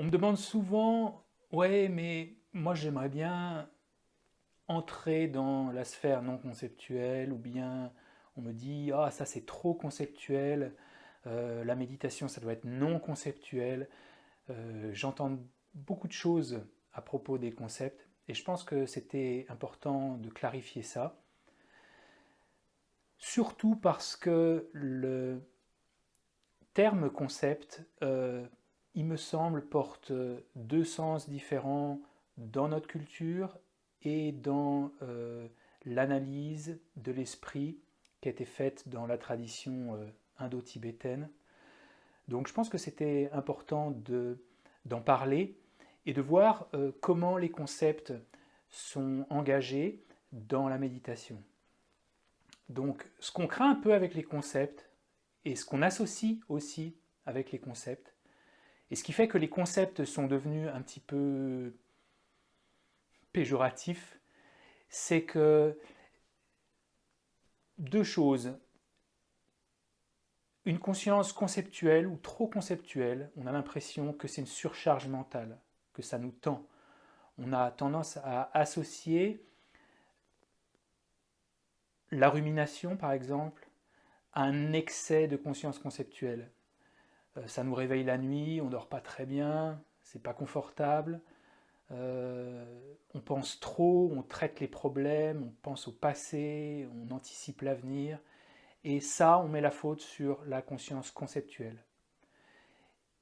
On me demande souvent, ouais, mais moi j'aimerais bien entrer dans la sphère non conceptuelle, ou bien on me dit, ah ça c'est trop conceptuel, la méditation ça doit être non conceptuel. J'entends beaucoup de choses à propos des concepts, et je pense que c'était important de clarifier ça, surtout parce que le terme concept, il me semble, porte deux sens différents dans notre culture et dans l'analyse de l'esprit qui a été faite dans la tradition indo-tibétaine. Donc je pense que c'était important d'en parler et de voir comment les concepts sont engagés dans la méditation. Donc ce qu'on craint un peu avec les concepts et ce qu'on associe aussi avec les concepts, et ce qui fait que les concepts sont devenus un petit peu péjoratifs, c'est que deux choses. Une conscience conceptuelle ou trop conceptuelle, on a l'impression que c'est une surcharge mentale, que ça nous tend. On a tendance à associer la rumination, par exemple, à un excès de conscience conceptuelle. Ça nous réveille la nuit, on ne dort pas très bien, c'est pas confortable, on pense trop, on traite les problèmes, on pense au passé, on anticipe l'avenir, et ça, on met la faute sur la conscience conceptuelle.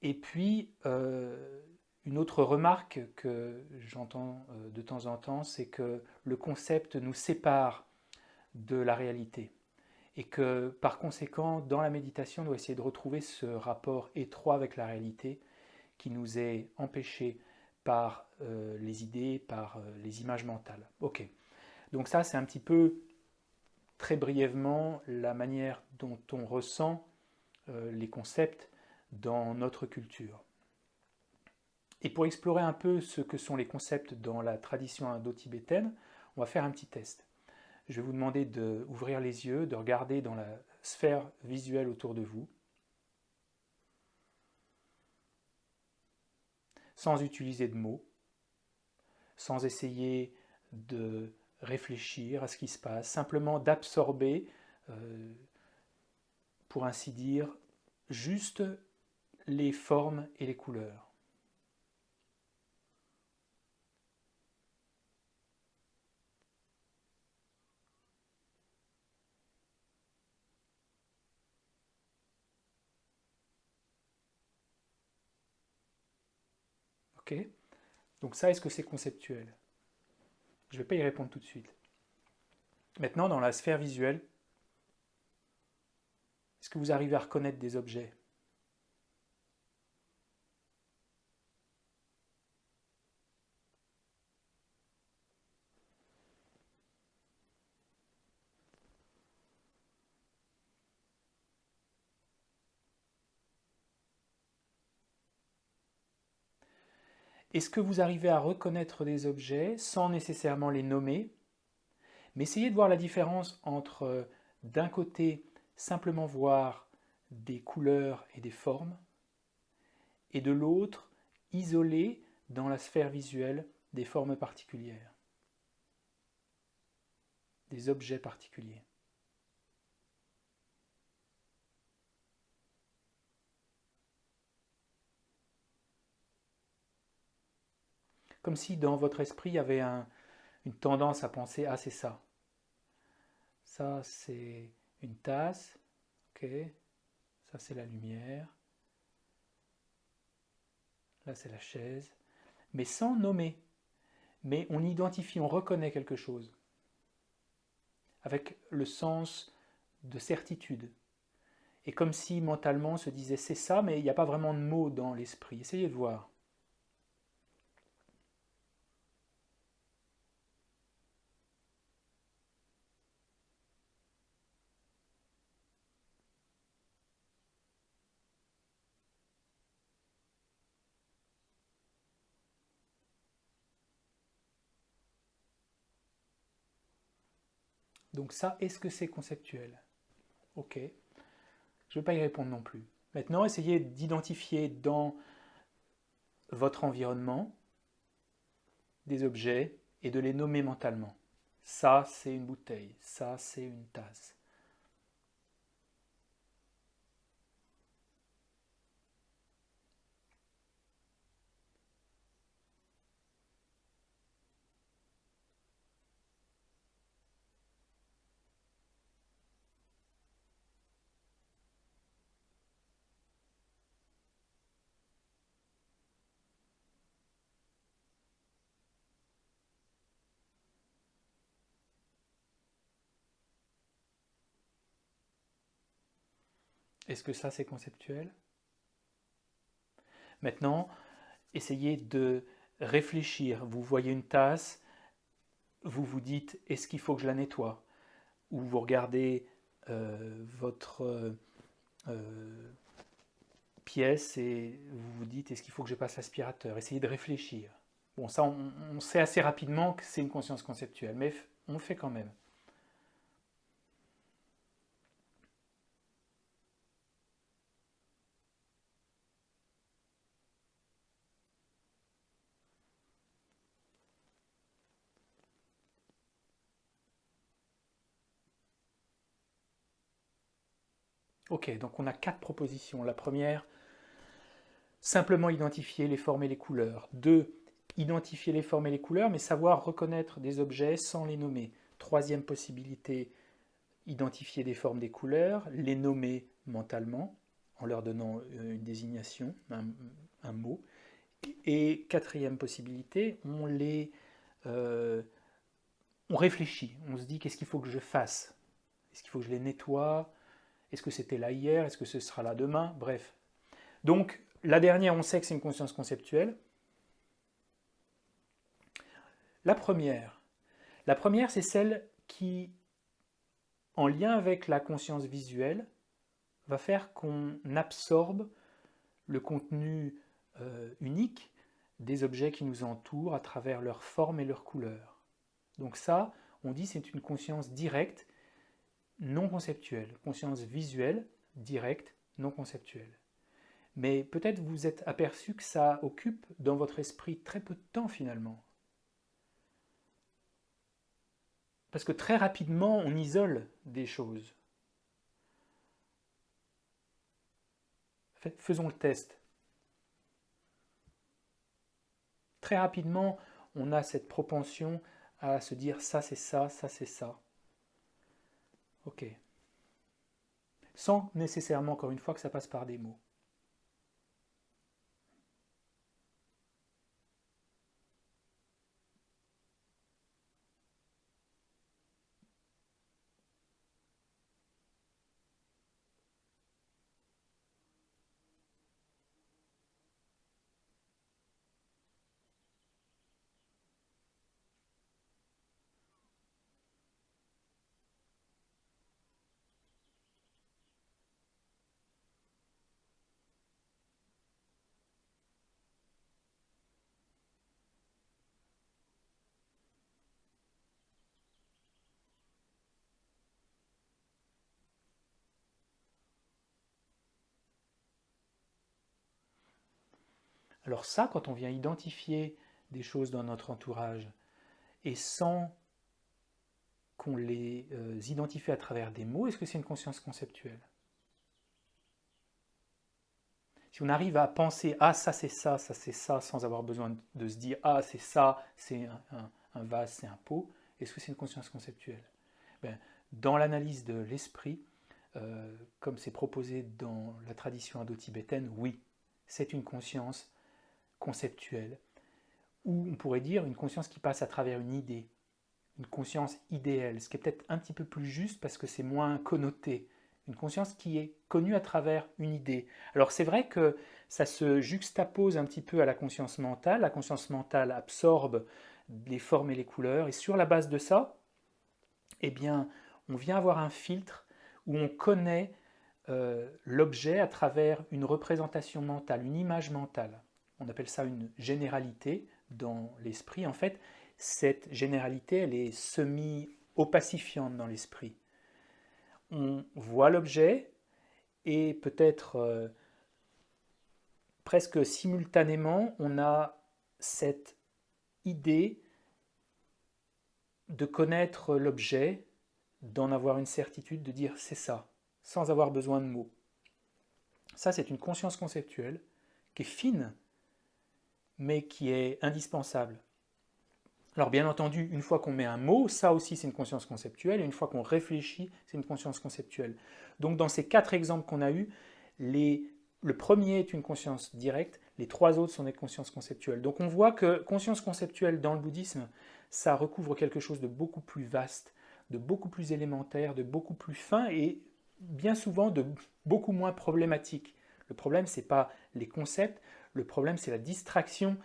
Et puis, une autre remarque que j'entends de temps en temps, c'est que le concept nous sépare de la réalité. Et que par conséquent, dans la méditation, on doit essayer de retrouver ce rapport étroit avec la réalité qui nous est empêché par les idées, par les images mentales. Ok, donc ça c'est un petit peu, très brièvement, la manière dont on ressent les concepts dans notre culture. Et pour explorer un peu ce que sont les concepts dans la tradition indo-tibétaine, on va faire un petit test. Je vais vous demander d'ouvrir les yeux, de regarder dans la sphère visuelle autour de vous, sans utiliser de mots, sans essayer de réfléchir à ce qui se passe, simplement d'absorber, euh, pour ainsi dire, juste les formes et les couleurs. Ok? Donc ça, est-ce que c'est conceptuel? Je ne vais pas y répondre tout de suite. Maintenant, dans la sphère visuelle, est-ce que vous arrivez à reconnaître des objets? Est-ce que vous arrivez à reconnaître des objets sans nécessairement les nommer, mais essayez de voir la différence entre, d'un côté, simplement voir des couleurs et des formes, et de l'autre, isoler dans la sphère visuelle des formes particulières, des objets particuliers. Comme si dans votre esprit, il y avait une tendance à penser, ah c'est ça, ça c'est une tasse, ok, ça c'est la lumière, là c'est la chaise, mais sans nommer. Mais on identifie, on reconnaît quelque chose, avec le sens de certitude. Et comme si mentalement on se disait c'est ça, mais il n'y a pas vraiment de mots dans l'esprit. Essayez de voir. Donc ça, est-ce que c'est conceptuel? Ok, je ne vais pas y répondre non plus. Maintenant, essayez d'identifier dans votre environnement, des objets, et de les nommer mentalement. Ça, c'est une bouteille. Ça, c'est une tasse. Est-ce que ça, c'est conceptuel? Maintenant, essayez de réfléchir. Vous voyez une tasse, vous vous dites, est-ce qu'il faut que je la nettoie? Ou vous regardez votre pièce et vous vous dites, est-ce qu'il faut que je passe l'aspirateur? Essayez de réfléchir. Bon, ça, on sait assez rapidement que c'est une conscience conceptuelle, mais on le fait quand même. Ok, donc on a 4 propositions. La première, simplement identifier les formes et les couleurs. 2, identifier les formes et les couleurs, mais savoir reconnaître des objets sans les nommer. Troisième possibilité, identifier des formes, des couleurs, les nommer mentalement, en leur donnant une désignation, un mot. Et quatrième possibilité, euh, on réfléchit, on se dit qu'est-ce qu'il faut que je fasse? Est-ce qu'il faut que je les nettoie? Est-ce que c'était là hier? Est-ce que ce sera là demain? Bref. Donc, la dernière, on sait que c'est une conscience conceptuelle. La première, c'est celle qui, en lien avec la conscience visuelle, va faire qu'on absorbe le contenu unique des objets qui nous entourent à travers leur forme et leur couleur. Donc ça, on dit c'est une conscience directe, non conceptuelle. Conscience visuelle, directe, non conceptuelle. Mais peut-être vous êtes aperçu que ça occupe dans votre esprit très peu de temps finalement. Parce que très rapidement, on isole des choses. Faisons le test. Très rapidement, on a cette propension à se dire ça c'est ça, ça c'est ça. Ok. Sans nécessairement, encore une fois, que ça passe par des mots. Alors ça, quand on vient identifier des choses dans notre entourage, et sans qu'on les identifie à travers des mots, est-ce que c'est une conscience conceptuelle? Si on arrive à penser ah ça c'est ça, ça c'est ça, sans avoir besoin de se dire ah c'est ça, c'est un vase, c'est un pot, est-ce que c'est une conscience conceptuelle? Ben, dans l'analyse de l'esprit, comme c'est proposé dans la tradition indo-tibétaine, oui, c'est une conscience conceptuelle, ou on pourrait dire une conscience qui passe à travers une idée, une conscience idéale, ce qui est peut-être un petit peu plus juste parce que c'est moins connoté, une conscience qui est connue à travers une idée. Alors c'est vrai que ça se juxtapose un petit peu à la conscience mentale absorbe les formes et les couleurs, et sur la base de ça, eh bien, on vient avoir un filtre où on connaît l'objet à travers une représentation mentale, une image mentale. On appelle ça une généralité dans l'esprit. En fait, cette généralité, elle est semi-opacifiante dans l'esprit. On voit l'objet et peut-être presque simultanément, on a cette idée de connaître l'objet, d'en avoir une certitude, de dire c'est ça, sans avoir besoin de mots. Ça, c'est une conscience conceptuelle qui est fine, mais qui est indispensable. Alors bien entendu, une fois qu'on met un mot, ça aussi c'est une conscience conceptuelle, et une fois qu'on réfléchit, c'est une conscience conceptuelle. Donc dans ces 4 exemples qu'on a eus, le premier est une conscience directe, les 3 autres sont des consciences conceptuelles. Donc on voit que conscience conceptuelle dans le bouddhisme, ça recouvre quelque chose de beaucoup plus vaste, de beaucoup plus élémentaire, de beaucoup plus fin et bien souvent de beaucoup moins problématique. Le problème, ce n'est pas les concepts, le problème, c'est la distraction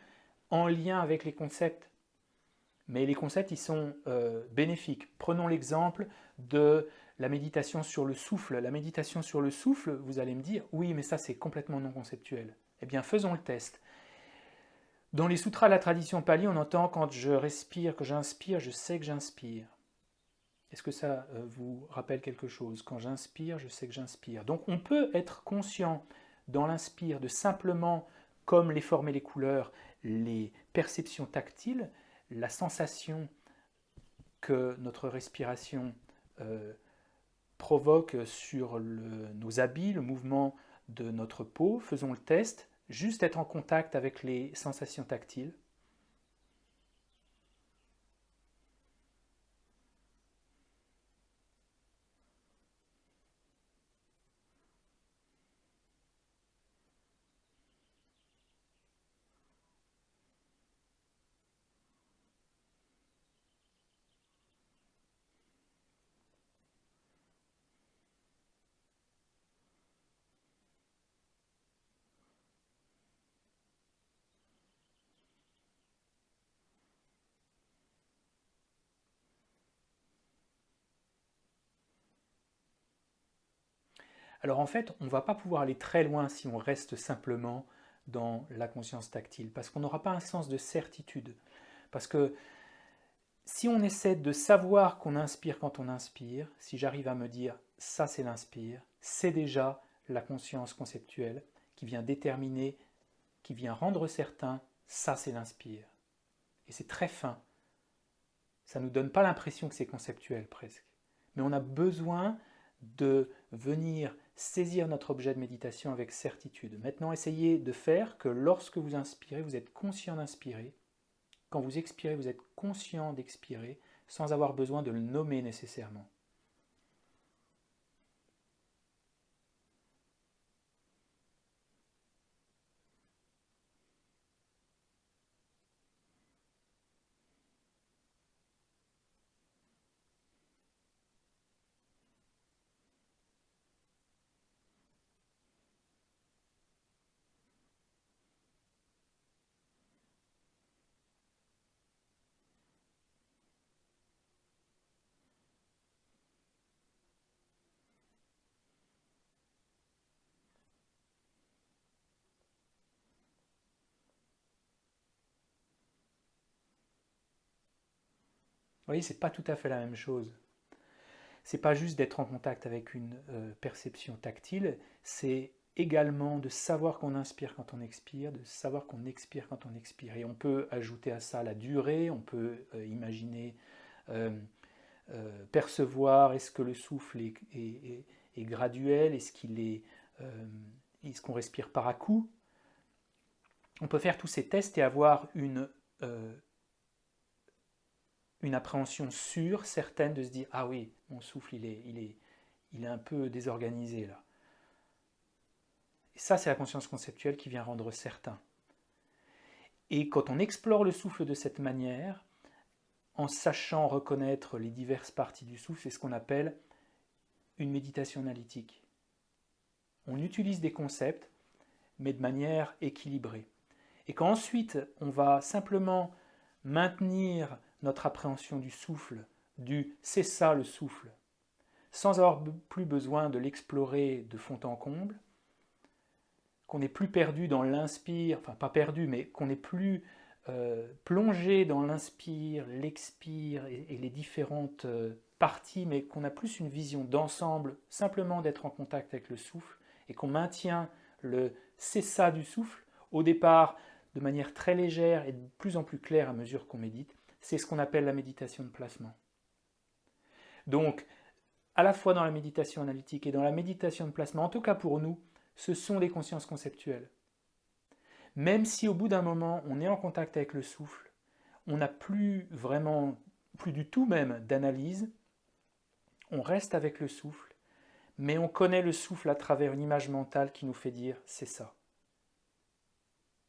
en lien avec les concepts. Mais les concepts, ils sont bénéfiques. Prenons l'exemple de la méditation sur le souffle. La méditation sur le souffle, vous allez me dire, oui, mais ça c'est complètement non conceptuel. Eh bien, faisons le test. Dans les sutras de la tradition pali, on entend quand je respire, que j'inspire, je sais que j'inspire. Est-ce que ça vous rappelle quelque chose? Quand j'inspire, je sais que j'inspire. Donc on peut être conscient dans l'inspire de simplement, comme les formes et les couleurs, les perceptions tactiles, la sensation que notre respiration provoque sur nos habits, le mouvement de notre peau. Faisons le test, juste être en contact avec les sensations tactiles. Alors en fait, on ne va pas pouvoir aller très loin si on reste simplement dans la conscience tactile, parce qu'on n'aura pas un sens de certitude. Parce que si on essaie de savoir qu'on inspire quand on inspire, si j'arrive à me dire ça c'est l'inspire, c'est déjà la conscience conceptuelle qui vient déterminer, qui vient rendre certain ça c'est l'inspire. Et c'est très fin. Ça ne nous donne pas l'impression que c'est conceptuel presque. Mais on a besoin de venir saisir notre objet de méditation avec certitude. Maintenant, essayez de faire que lorsque vous inspirez, vous êtes conscient d'inspirer. Quand vous expirez, vous êtes conscient d'expirer sans avoir besoin de le nommer nécessairement. Vous voyez, ce n'est pas tout à fait la même chose. C'est pas juste d'être en contact avec une perception tactile, c'est également de savoir qu'on inspire quand on expire, de savoir qu'on expire quand on expire. Et on peut ajouter à ça la durée, on peut imaginer, percevoir, est-ce que le souffle est graduel, est-ce qu'on respire par à-coups. On peut faire tous ces tests et avoir une appréhension sûre, certaine, de se dire ah oui, mon souffle il est un peu désorganisé là. Et ça, c'est la conscience conceptuelle qui vient rendre certain. Et quand on explore le souffle de cette manière, en sachant reconnaître les diverses parties du souffle, c'est ce qu'on appelle une méditation analytique. On utilise des concepts, mais de manière équilibrée. Et quand ensuite on va simplement maintenir notre appréhension du souffle, du c'est ça le souffle, sans avoir plus besoin de l'explorer de fond en comble, qu'on n'est plus perdu dans l'inspire, enfin pas perdu, mais qu'on n'est plus plongé dans l'inspire, l'expire et les différentes parties, mais qu'on a plus une vision d'ensemble, simplement d'être en contact avec le souffle, et qu'on maintient le c'est ça du souffle, au départ de manière très légère et de plus en plus claire à mesure qu'on médite, c'est ce qu'on appelle la méditation de placement. Donc, à la fois dans la méditation analytique et dans la méditation de placement, en tout cas pour nous, ce sont des consciences conceptuelles. Même si au bout d'un moment, on est en contact avec le souffle, on n'a plus vraiment, plus du tout même d'analyse, on reste avec le souffle, mais on connaît le souffle à travers une image mentale qui nous fait dire c'est ça.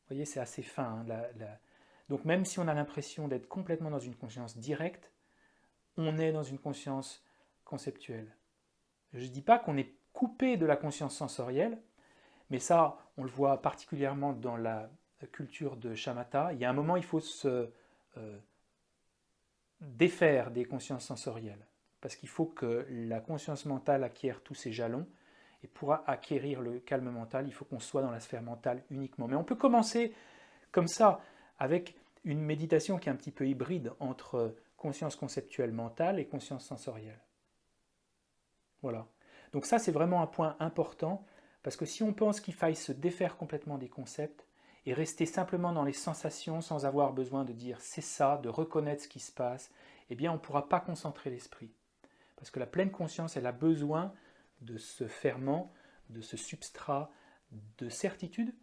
Vous voyez, c'est assez fin. Donc même si on a l'impression d'être complètement dans une conscience directe, on est dans une conscience conceptuelle. Je ne dis pas qu'on est coupé de la conscience sensorielle, mais ça, on le voit particulièrement dans la culture de shamatha. Il y a un moment, il faut se défaire des consciences sensorielles, parce qu'il faut que la conscience mentale acquiert tous ses jalons, et pour acquérir le calme mental, il faut qu'on soit dans la sphère mentale uniquement. Mais on peut commencer comme ça, avec une méditation qui est un petit peu hybride entre conscience conceptuelle mentale et conscience sensorielle. Voilà. Donc ça, c'est vraiment un point important, parce que si on pense qu'il faille se défaire complètement des concepts et rester simplement dans les sensations sans avoir besoin de dire c'est ça, de reconnaître ce qui se passe, eh bien on ne pourra pas concentrer l'esprit. Parce que la pleine conscience, elle a besoin de ce ferment, de ce substrat de certitude,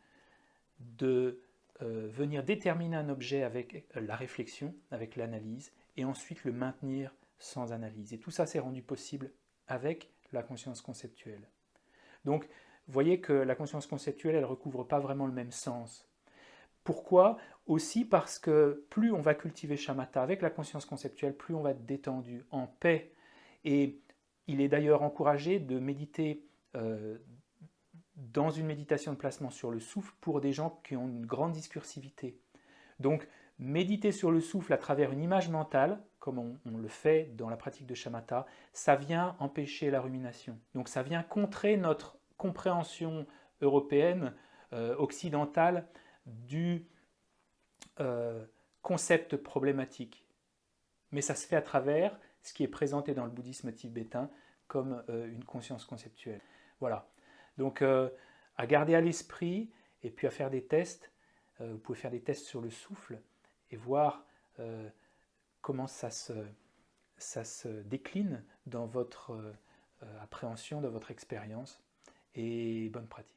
de venir déterminer un objet avec la réflexion, avec l'analyse, et ensuite le maintenir sans analyse. Et tout ça, c'est rendu possible avec la conscience conceptuelle. Donc, vous voyez que la conscience conceptuelle, elle ne recouvre pas vraiment le même sens. Pourquoi? Aussi parce que plus on va cultiver shamatha avec la conscience conceptuelle, plus on va être détendu, en paix. Et il est d'ailleurs encouragé de méditer dans une méditation de placement sur le souffle pour des gens qui ont une grande discursivité. Donc, méditer sur le souffle à travers une image mentale, comme on le fait dans la pratique de shamatha, ça vient empêcher la rumination. Donc, ça vient contrer notre compréhension européenne, occidentale, du concept problématique. Mais ça se fait à travers ce qui est présenté dans le bouddhisme tibétain comme une conscience conceptuelle. Voilà. Donc, à garder à l'esprit et puis à faire des tests. Vous pouvez faire des tests sur le souffle et voir comment ça se décline dans votre appréhension, dans votre expérience. Et bonne pratique.